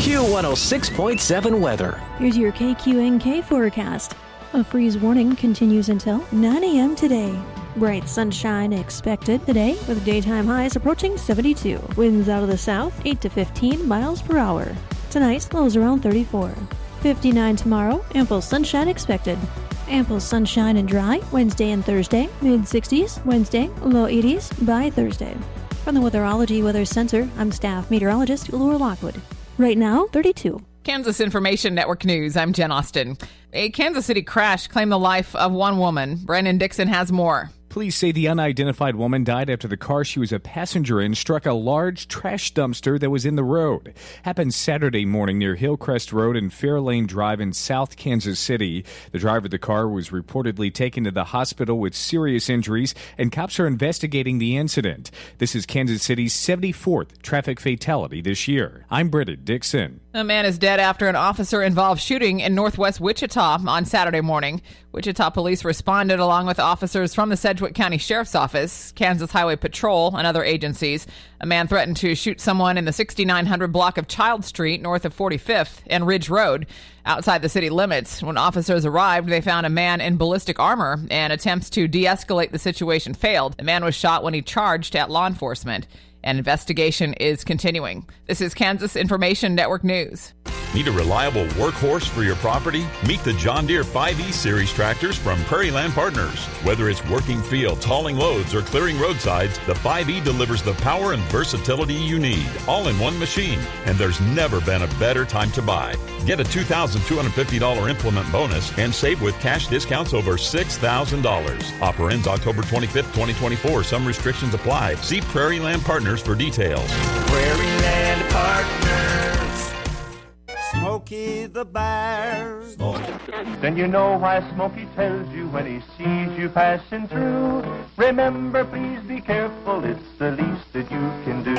Q106.7 weather. Here's your KQNK forecast. A freeze warning continues until 9 a.m. today. Bright sunshine expected today with daytime highs approaching 72. Winds out of the south 8 to 15 miles per hour. Tonight, lows around 34. 59 tomorrow, ample sunshine expected. Ample sunshine and dry Wednesday and Thursday, mid-60s Wednesday, low 80s by Thursday. From the Weatherology Weather Center, I'm staff meteorologist Laura Lockwood. Right now, 32. Kansas Information Network News, I'm Jen Austin. A Kansas City crash claimed the life of one woman. Brennan Dixon has more. Police say the unidentified woman died after the car she was a passenger in struck a large trash dumpster that was in the road. Happened Saturday morning near Hillcrest Road and Fairlane Drive in South Kansas City. The driver of the car was reportedly taken to the hospital with serious injuries, and cops are investigating the incident. This is Kansas City's 74th traffic fatality this year. I'm Brennan Dixon. A man is dead after an officer-involved shooting in northwest Wichita on Saturday morning. Wichita police responded along with officers from the Sedgwick County Sheriff's Office, Kansas Highway Patrol, and other agencies. A man threatened to shoot someone in the 6900 block of Child Street north of 45th and Ridge Road outside the city limits. When officers arrived, they found a man in ballistic armor, and attempts to de-escalate the situation failed. The man was shot when he charged at law enforcement. An investigation is continuing. This is Kansas Information Network News. Need a reliable workhorse for your property? Meet the John Deere 5E Series tractors from Prairie Land Partners. Whether it's working fields, hauling loads, or clearing roadsides, the 5E delivers the power and versatility you need, all in one machine. And there's never been a better time to buy. Get a $2,250 implement bonus and save with cash discounts over $6,000. Offer ends October 25th, 2024. Some restrictions apply. See Prairie Land Partners for details. Prairie Land Partners. Smokey the Bear. Then you know why Smokey tells you when he sees you passing through. Remember, please be careful, it's the least that you can do.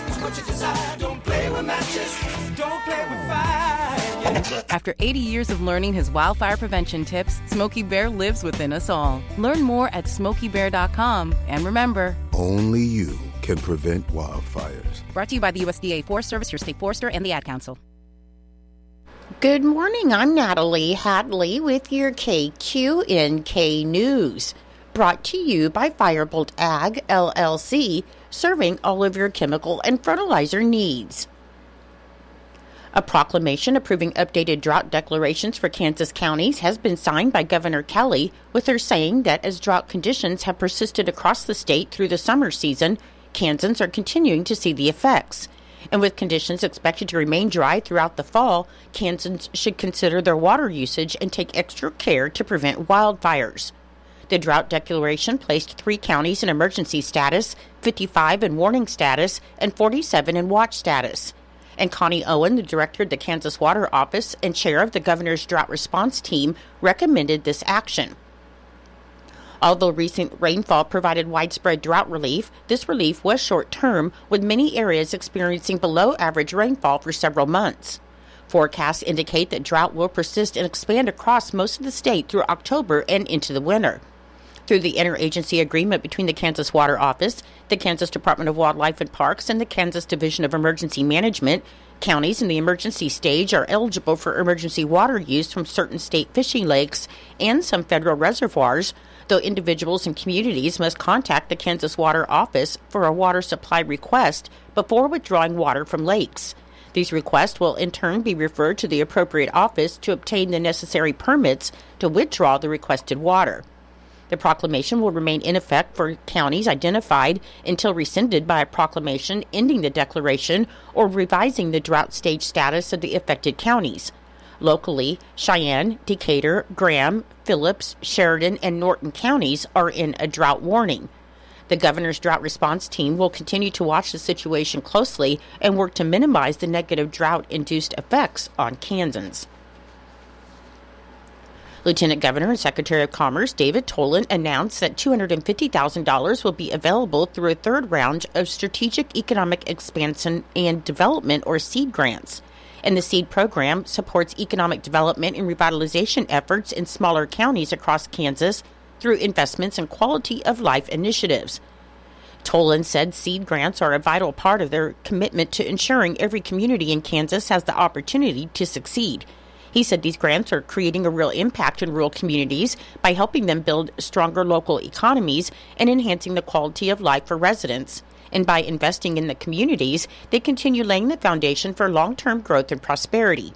It's what you desire, don't play with matches, don't play with fire. After 80 years of learning his wildfire prevention tips, Smokey Bear lives within us all. Learn more at SmokeyBear.com. And remember, only you can prevent wildfires. Brought to you by the USDA Forest Service, your state forester, and the Ad Council. Good morning. I'm Natalie Hadley with your KQNK News. Brought to you by Firebolt Ag, LLC, serving all of your chemical and fertilizer needs. A proclamation approving updated drought declarations for Kansas counties has been signed by Governor Kelly, with her saying that as drought conditions have persisted across the state through the summer season, Kansans are continuing to see the effects. And with conditions expected to remain dry throughout the fall, Kansans should consider their water usage and take extra care to prevent wildfires. The drought declaration placed 3 counties in emergency status, 55 in warning status, and 47 in watch status. And Connie Owen, the director of the Kansas Water Office and chair of the governor's drought response team, recommended this action. Although recent rainfall provided widespread drought relief, this relief was short-term, with many areas experiencing below-average rainfall for several months. Forecasts indicate that drought will persist and expand across most of the state through October and into the winter. Through the interagency agreement between the Kansas Water Office, the Kansas Department of Wildlife and Parks, and the Kansas Division of Emergency Management, counties in the emergency stage are eligible for emergency water use from certain state fishing lakes and some federal reservoirs, though individuals and communities must contact the Kansas Water Office for a water supply request before withdrawing water from lakes. These requests will in turn be referred to the appropriate office to obtain the necessary permits to withdraw the requested water. The proclamation will remain in effect for counties identified until rescinded by a proclamation ending the declaration or revising the drought stage status of the affected counties. Locally, Cheyenne, Decatur, Graham, Phillips, Sheridan, and Norton counties are in a drought warning. The governor's drought response team will continue to watch the situation closely and work to minimize the negative drought-induced effects on Kansans. Lieutenant Governor and Secretary of Commerce David Tolan announced that $250,000 will be available through a third round of Strategic Economic Expansion and Development, or SEED grants. And the SEED program supports economic development and revitalization efforts in smaller counties across Kansas through investments in quality of life initiatives. Tolan said seed grants are a vital part of their commitment to ensuring every community in Kansas has the opportunity to succeed. He said these grants are creating a real impact in rural communities by helping them build stronger local economies and enhancing the quality of life for residents. And by investing in the communities, they continue laying the foundation for long-term growth and prosperity.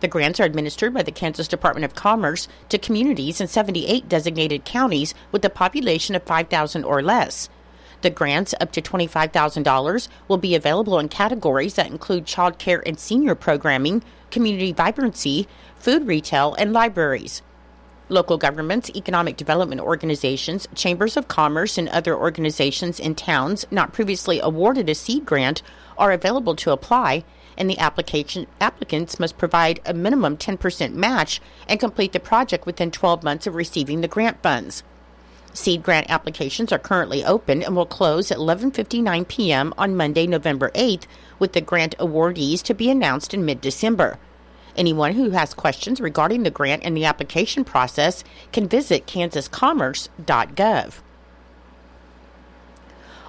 The grants are administered by the Kansas Department of Commerce to communities in 78 designated counties with a population of 5,000 or less. The grants, up to $25,000, will be available in categories that include child care and senior programming, community vibrancy, food retail, and libraries. Local governments, economic development organizations, chambers of commerce, and other organizations in towns not previously awarded a seed grant are available to apply, and the applicants must provide a minimum 10% match and complete the project within 12 months of receiving the grant funds. Seed grant applications are currently open and will close at 11:59 p.m. on Monday, November 8th, with the grant awardees to be announced in mid-December. Anyone who has questions regarding the grant and the application process can visit kansascommerce.gov.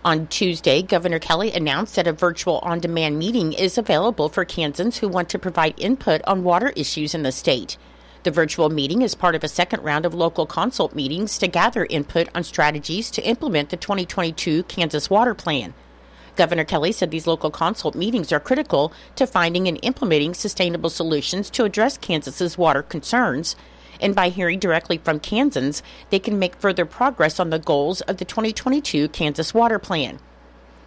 On Tuesday, Governor Kelly announced that a virtual on-demand meeting is available for Kansans who want to provide input on water issues in the state. The virtual meeting is part of a second round of local consult meetings to gather input on strategies to implement the 2022 Kansas Water Plan. Governor Kelly said these local consult meetings are critical to finding and implementing sustainable solutions to address Kansas's water concerns. And by hearing directly from Kansans, they can make further progress on the goals of the 2022 Kansas Water Plan.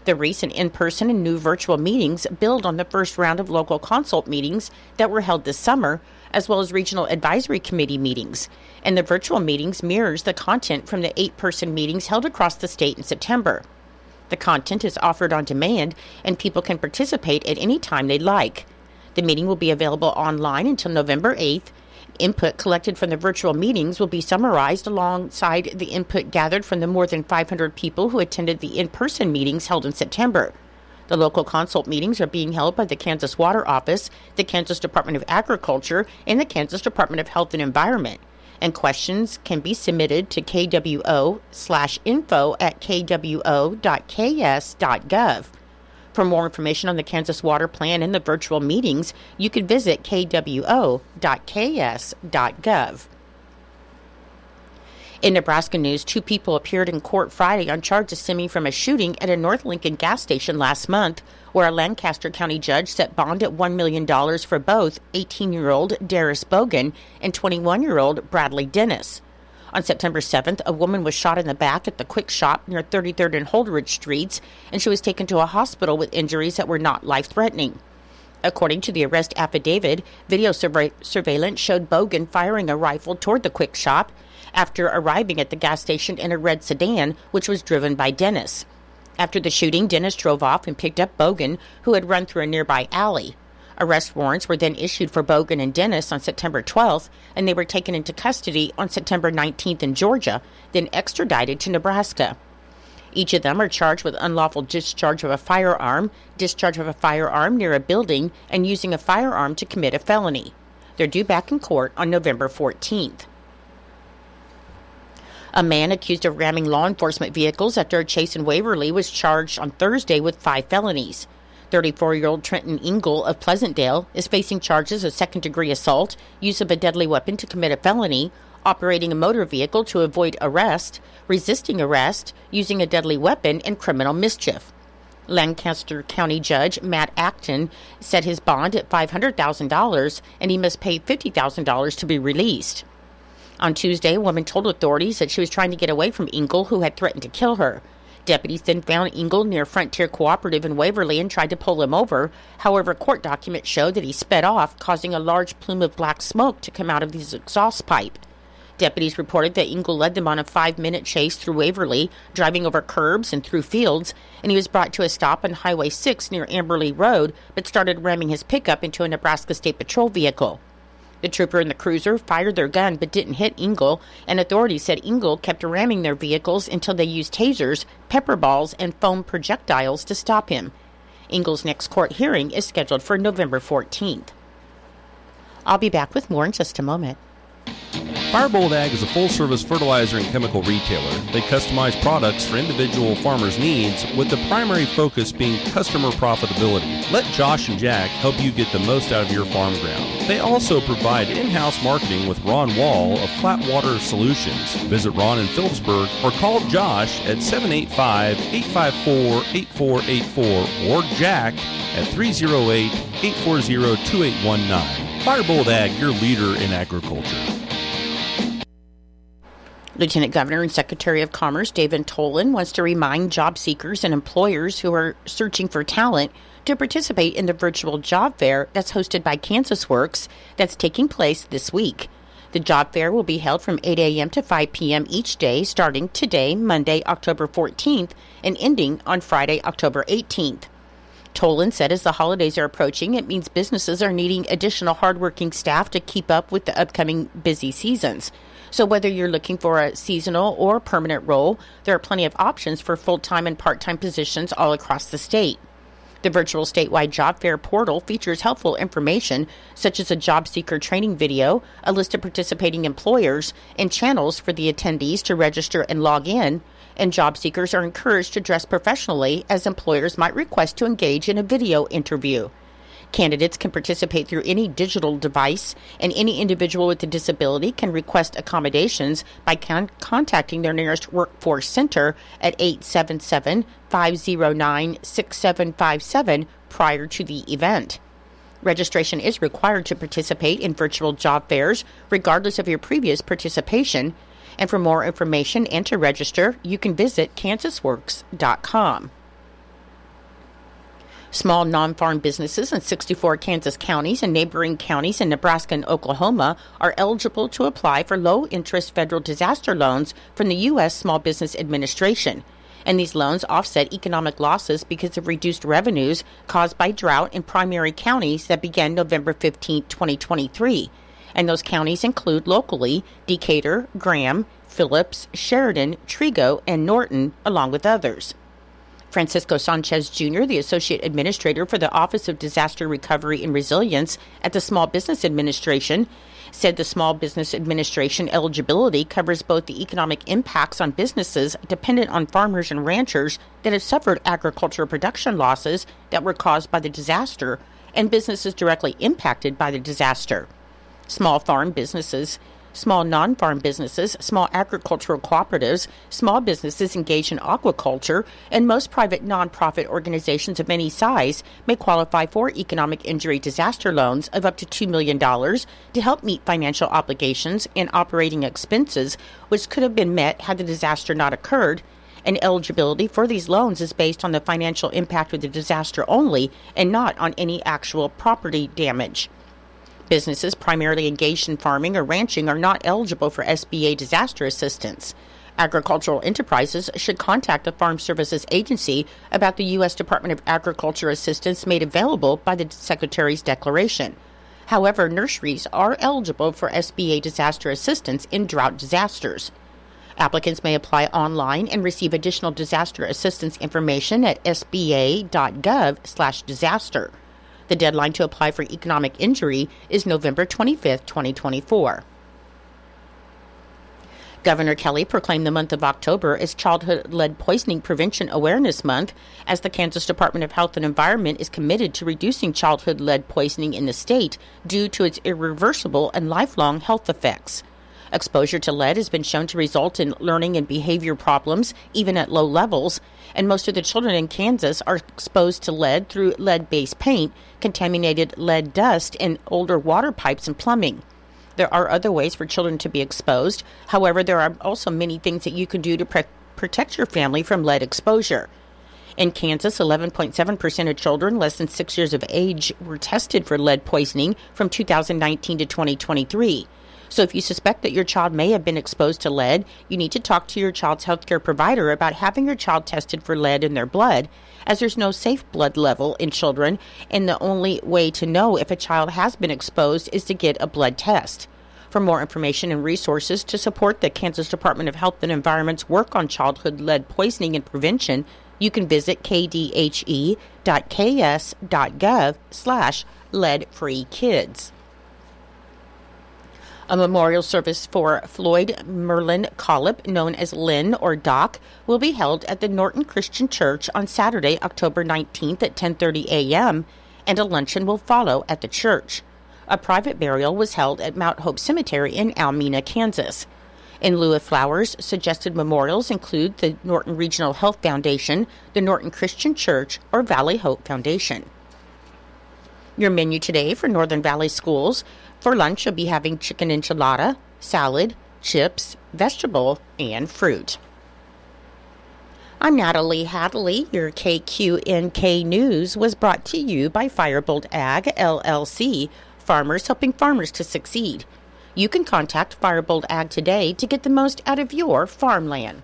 The recent in-person and new virtual meetings build on the first round of local consult meetings that were held this summer, as well as regional advisory committee meetings. And the virtual meetings mirrors the content from the 8-person meetings held across the state in September. The content is offered on demand, and people can participate at any time they'd like. The meeting will be available online until November 8th. Input collected from the virtual meetings will be summarized alongside the input gathered from the more than 500 people who attended the in-person meetings held in September. The local consult meetings are being held by the Kansas Water Office, the Kansas Department of Agriculture, and the Kansas Department of Health and Environment. And questions can be submitted to kwo/info@kwo.ks.gov. For more information on the Kansas Water Plan and the virtual meetings, you can visit kwo.ks.gov. In Nebraska news, 2 people appeared in court Friday on charges stemming from a shooting at a North Lincoln gas station last month, where a Lancaster County judge set bond at $1 million for both 18-year-old Darius Bogan and 21-year-old Bradley Dennis. On September 7th, a woman was shot in the back at the Quick Shop near 33rd and Holdridge Streets, and she was taken to a hospital with injuries that were not life-threatening. According to the arrest affidavit, video surveillance showed Bogan firing a rifle toward the Quick Shop after arriving at the gas station in a red sedan, which was driven by Dennis. After the shooting, Dennis drove off and picked up Bogan, who had run through a nearby alley. Arrest warrants were then issued for Bogan and Dennis on September 12th, and they were taken into custody on September 19th in Georgia, then extradited to Nebraska. Each of them are charged with unlawful discharge of a firearm near a building, and using a firearm to commit a felony. They're due back in court on November 14th. A man accused of ramming law enforcement vehicles after a chase in Waverly was charged on Thursday with 5 felonies. 34-year-old Trenton Engel of Pleasantdale is facing charges of second-degree assault, use of a deadly weapon to commit a felony, operating a motor vehicle to avoid arrest, resisting arrest, using a deadly weapon, and criminal mischief. Lancaster County Judge Matt Acton set his bond at $500,000, and he must pay $50,000 to be released. On Tuesday, a woman told authorities that she was trying to get away from Engel, who had threatened to kill her. Deputies then found Engel near Frontier Cooperative in Waverly and tried to pull him over. However, court documents showed that he sped off, causing a large plume of black smoke to come out of his exhaust pipe. Deputies reported that Engel led them on a 5-minute chase through Waverly, driving over curbs and through fields, and he was brought to a stop on Highway 6 near Amberley Road, but started ramming his pickup into a Nebraska State Patrol vehicle. The trooper and the cruiser fired their gun but didn't hit Engel, and authorities said Engel kept ramming their vehicles until they used tasers, pepper balls, and foam projectiles to stop him. Engel's next court hearing is scheduled for November 14th. I'll be back with more in just a moment. Firebolt Ag is a full-service fertilizer and chemical retailer. They customize products for individual farmers' needs, with the primary focus being customer profitability. Let Josh and Jack help you get the most out of your farm ground. They also provide in-house marketing with Ron Wall of Flatwater Solutions. Visit Ron in Phillipsburg or call Josh at 785-854-8484 or Jack at 308-840-2819. Firebolt Ag, your leader in agriculture. Lieutenant Governor and Secretary of Commerce David Tolan wants to remind job seekers and employers who are searching for talent to participate in the virtual job fair that's hosted by Kansas Works that's taking place this week. The job fair will be held from 8 a.m. to 5 p.m. each day, starting today, Monday, October 14th, and ending on Friday, October 18th. Tolan said as the holidays are approaching, it means businesses are needing additional hardworking staff to keep up with the upcoming busy seasons. So whether you're looking for a seasonal or permanent role, there are plenty of options for full-time and part-time positions all across the state. The virtual statewide job fair portal features helpful information such as a job seeker training video, a list of participating employers, and channels for the attendees to register and log in, and job seekers are encouraged to dress professionally as employers might request to engage in a video interview. Candidates can participate through any digital device, and any individual with a disability can request accommodations by contacting their nearest workforce center at 877-509-6757 prior to the event. Registration is required to participate in virtual job fairs, regardless of your previous participation. And for more information and to register, you can visit kansasworks.com. Small non-farm businesses in 64 Kansas counties and neighboring counties in Nebraska and Oklahoma are eligible to apply for low-interest federal disaster loans from the U.S. Small Business Administration. And these loans offset economic losses because of reduced revenues caused by drought in primary counties that began November 15, 2023. And those counties include locally Decatur, Graham, Phillips, Sheridan, Trigo, and Norton, along with others. Francisco Sanchez Jr., the Associate Administrator for the Office of Disaster Recovery and Resilience at the Small Business Administration, said the Small Business Administration eligibility covers both the economic impacts on businesses dependent on farmers and ranchers that have suffered agricultural production losses that were caused by the disaster and businesses directly impacted by the disaster. Small farm businesses, small non-farm businesses, small agricultural cooperatives, small businesses engaged in aquaculture, and most private nonprofit organizations of any size may qualify for economic injury disaster loans of up to $2 million to help meet financial obligations and operating expenses which could have been met had the disaster not occurred. And eligibility for these loans is based on the financial impact of the disaster only and not on any actual property damage. Businesses primarily engaged in farming or ranching are not eligible for SBA disaster assistance. Agricultural enterprises should contact the Farm Services Agency about the U.S. Department of Agriculture assistance made available by the Secretary's declaration. However, nurseries are eligible for SBA disaster assistance in drought disasters. Applicants may apply online and receive additional disaster assistance information at sba.gov/disaster. The deadline to apply for economic injury is November 25, 2024. Governor Kelly proclaimed the month of October as Childhood Lead Poisoning Prevention Awareness Month, as the Kansas Department of Health and Environment is committed to reducing childhood lead poisoning in the state due to its irreversible and lifelong health effects. Exposure to lead has been shown to result in learning and behavior problems, even at low levels, and most of the children in Kansas are exposed to lead through lead-based paint, contaminated lead dust, and older water pipes and plumbing. There are other ways for children to be exposed. However, there are also many things that you can do to protect your family from lead exposure. In Kansas, 11.7% of children less than 6 years of age were tested for lead poisoning from 2019 to 2023. So if you suspect that your child may have been exposed to lead, you need to talk to your child's healthcare provider about having your child tested for lead in their blood, as there's no safe blood level in children, and the only way to know if a child has been exposed is to get a blood test. For more information and resources to support the Kansas Department of Health and Environment's work on childhood lead poisoning and prevention, you can visit kdhe.ks.gov/lead-free kids. A memorial service for Floyd Merlin Collip, known as Lynn or Doc, will be held at the Norton Christian Church on Saturday, October 19th at 10:30 a.m., and a luncheon will follow at the church. A private burial was held at Mount Hope Cemetery in Almena, Kansas. In lieu of flowers, suggested memorials include the Norton Regional Health Foundation, the Norton Christian Church, or Valley Hope Foundation. Your menu today for Northern Valley Schools. For lunch, you'll be having chicken enchilada, salad, chips, vegetable, and fruit. I'm Natalie Hadley. Your KQNK News was brought to you by Firebolt Ag, LLC, farmers helping farmers to succeed. You can contact Firebolt Ag today to get the most out of your farmland.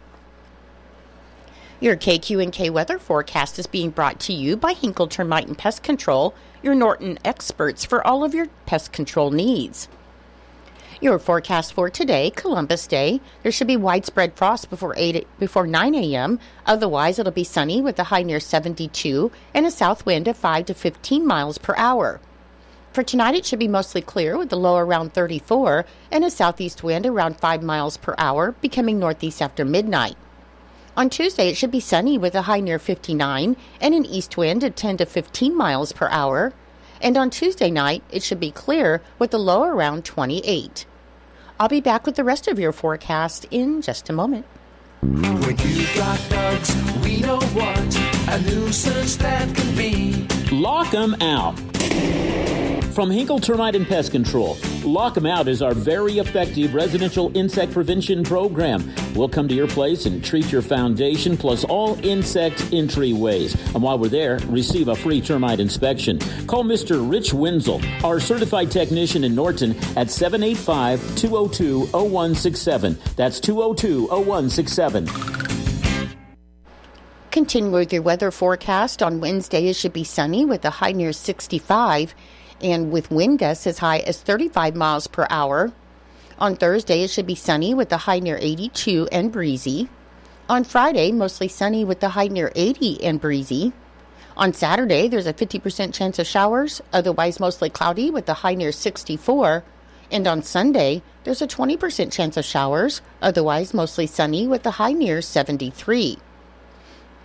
Your KQNK weather forecast is being brought to you by Hinkle Termite and Pest Control, your Norton experts for all of your pest control needs. Your forecast for today, Columbus Day. There should be widespread frost before 9 a.m. Otherwise, it'll be sunny with a high near 72 and a south wind of 5 to 15 miles per hour. For tonight, it should be mostly clear with a low around 34 and a southeast wind around 5 miles per hour, becoming northeast after midnight. On Tuesday, it should be sunny with a high near 59 and an east wind at 10 to 15 miles per hour. And on Tuesday night, it should be clear with a low around 28. I'll be back with the rest of your forecast in just a moment. When you've got bugs, we know what a nuisance that can be. Lock 'em out. From Hinkle Termite and Pest Control, Lock 'em Out is our very effective residential insect prevention program. We'll come to your place and treat your foundation plus all insect entryways. And while we're there, receive a free termite inspection. Call Mr. Rich Wenzel, our certified technician in Norton, at 785-202-0167. That's 202-0167. Continue with your weather forecast. On Wednesday, it should be sunny with a high near 65 and with wind gusts as high as 35 miles per hour. On Thursday, it should be sunny with a high near 82 and breezy. On Friday, mostly sunny with a high near 80 and breezy. On Saturday, there's a 50% chance of showers, otherwise mostly cloudy with a high near 64. And on Sunday, there's a 20% chance of showers, otherwise mostly sunny with a high near 73.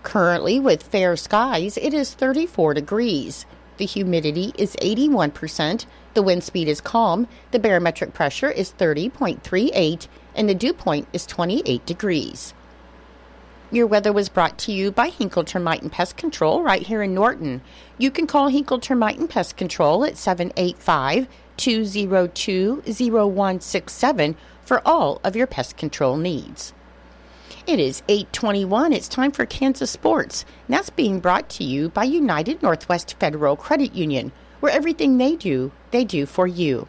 Currently, with fair skies, it is 34 degrees. The humidity is 81%, the wind speed is calm, the barometric pressure is 30.38, and the dew point is 28 degrees. Your weather was brought to you by Hinkle Termite and Pest Control right here in Norton. You can call Hinkle Termite and Pest Control at 785-202-0167 for all of your pest control needs. It is 8:21. It's time for Kansas Sports. And that's being brought to you by United Northwest Federal Credit Union, where everything they do for you.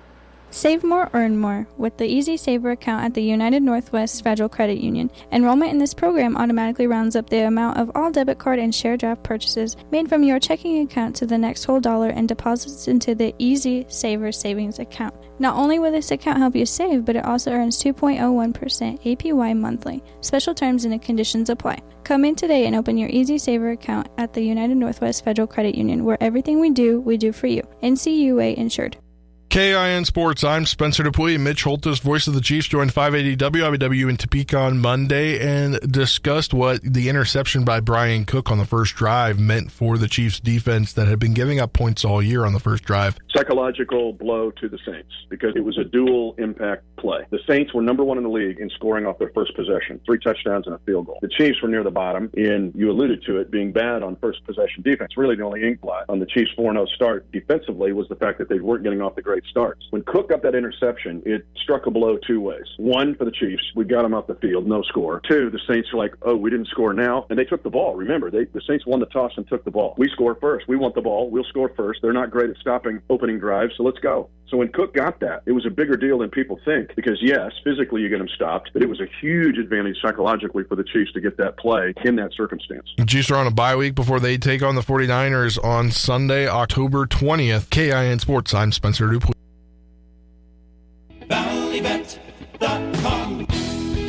Save more, earn more with the Easy Saver account at the United Northwest Federal Credit Union. Enrollment in this program automatically rounds up the amount of all debit card and share draft purchases made from your checking account to the next whole dollar and deposits into the Easy Saver savings account. Not only will this account help you save, but it also earns 2.01% APY monthly. Special terms and conditions apply. Come in today and open your Easy Saver account at the United Northwest Federal Credit Union, where everything we do for you. NCUA insured. KIN Sports, I'm Spencer Dupuy. Mitch Holtis, voice of the Chiefs, joined 580 WIBW in Topeka on Monday and discussed what the interception by Brian Cook on the first drive meant for the Chiefs defense that had been giving up points all year on the first drive. Psychological blow to the Saints because it was a dual impact play. The Saints were number one in the league in scoring off their first possession, 3 touchdowns and a field goal. The Chiefs were near the bottom, and you alluded to it being bad on first possession defense. Really the only ink blot on the Chiefs' 4-0 start defensively was the fact that they weren't getting off the great starts. When Cook got that interception, it struck a blow 2 ways. 1, for the Chiefs, we got them off the field, no score. 2, the Saints are like, oh, we didn't score now, and they took the ball. Remember, the Saints won the toss and took the ball. We score first. We want the ball. We'll score first. They're not great at stopping opening drives, so let's go. So when Cook got that, it was a bigger deal than people think because, yes, physically you get them stopped, but it was a huge advantage psychologically for the Chiefs to get that play in that circumstance. The Chiefs are on a bye week before they take on the 49ers on Sunday, October 20th. KIN Sports, I'm Spencer Dupuy.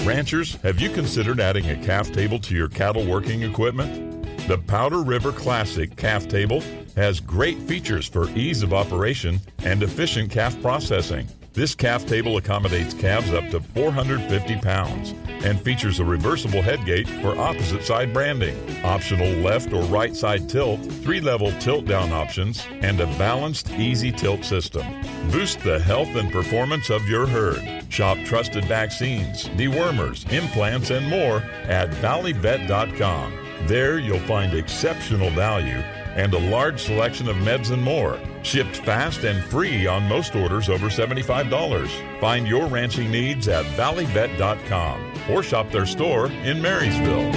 Ranchers, have you considered adding a calf table to your cattle working equipment? The Powder River Classic calf table has great features for ease of operation and efficient calf processing. This calf table accommodates calves up to 450 pounds and features a reversible headgate for opposite side branding, optional left or right side tilt, 3-level tilt down options, and a balanced easy tilt system. Boost the health and performance of your herd. Shop trusted vaccines, dewormers, implants, and more at valleyvet.com. There you'll find exceptional value and a large selection of meds and more. Shipped fast and free on most orders over $75. Find your ranching needs at valleyvet.com or shop their store in Marysville.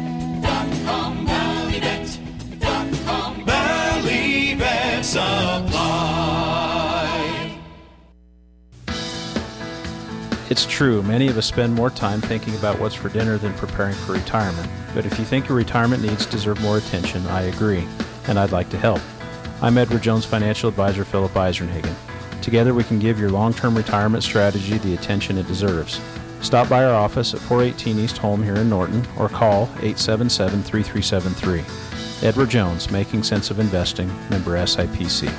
Valleyvet.com, valleyvet.com, Valley Vet Supply. It's true, many of us spend more time thinking about what's for dinner than preparing for retirement. But if you think your retirement needs deserve more attention, I agree, and I'd like to help. I'm Edward Jones financial advisor Philip Eisenhagen. Together we can give your long-term retirement strategy the attention it deserves. Stop by our office at 418 East Holm here in Norton or call 877-3373. Edward Jones, Making Sense of Investing, member SIPC.